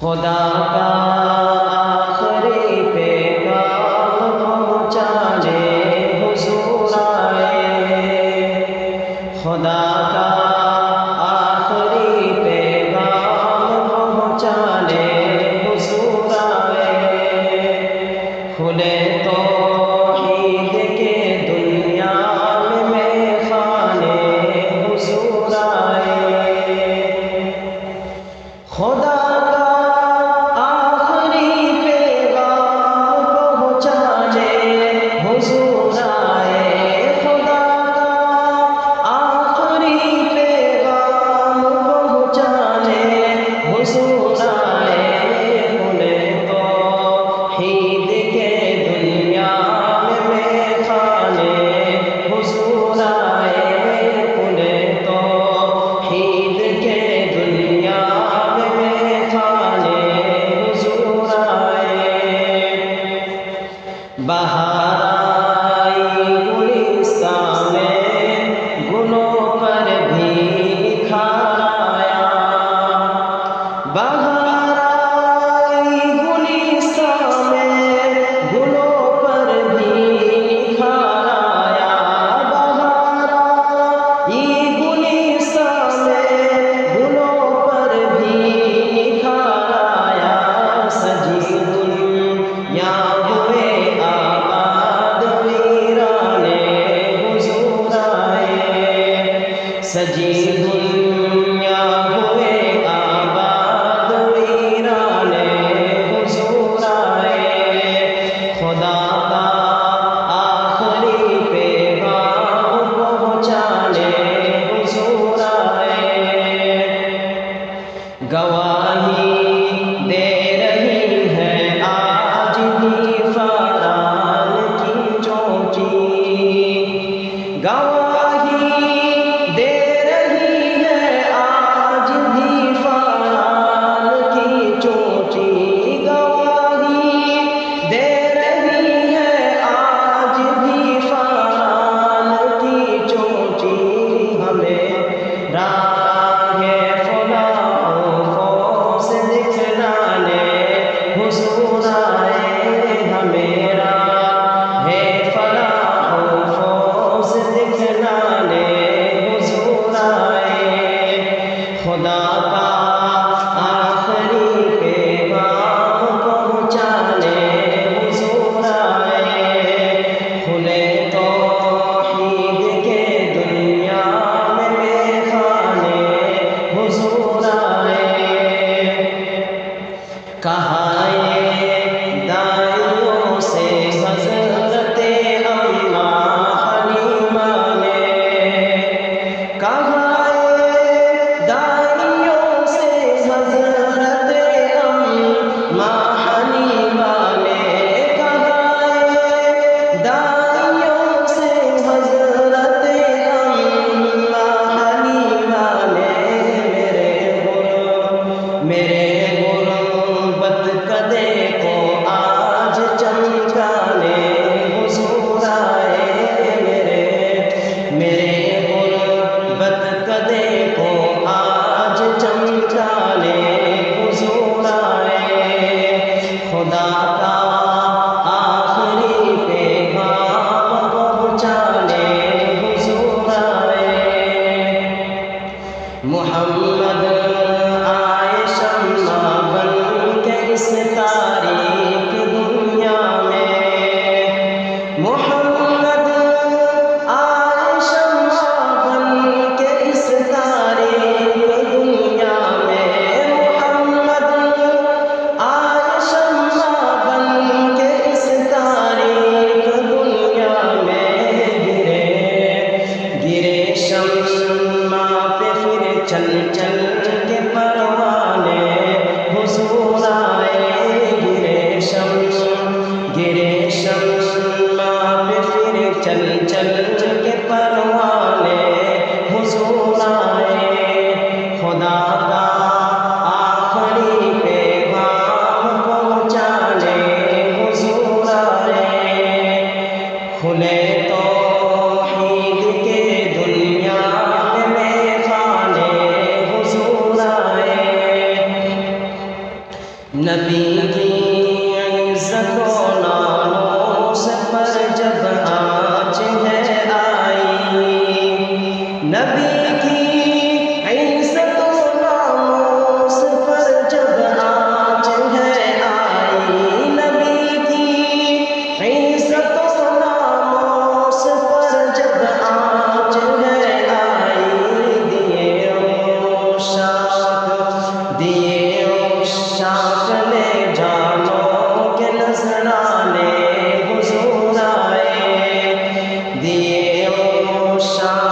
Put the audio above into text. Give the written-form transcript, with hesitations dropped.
खुदा का आखिरी पैगाम पहुँचाने हुजूर आए। खुदा का आखिरी पैगाम पहुँचाने हुजूर आए। खुले तौहीद के दुनिया में खाने हुजूर आए। खुदा बहार आई गुलिस्तान में गुलों पर भी निखार आया। बहार आई गुलिस्तान में गुलों पर भी निखार आया। बहार आई गुलिस्तान में गुलों पर भी निखार आया। सजी दुनिया सजी दुनिया हुए आबाद वीराने हुजूर आए। खुदा का आखिरी पैगाम पहुँचाने हुजूर आए। गवाही दे रही है आज भी फरान की चोटी। गवाही दे हुजूर आए हमें राह फलाह फौज दिखलाने। शान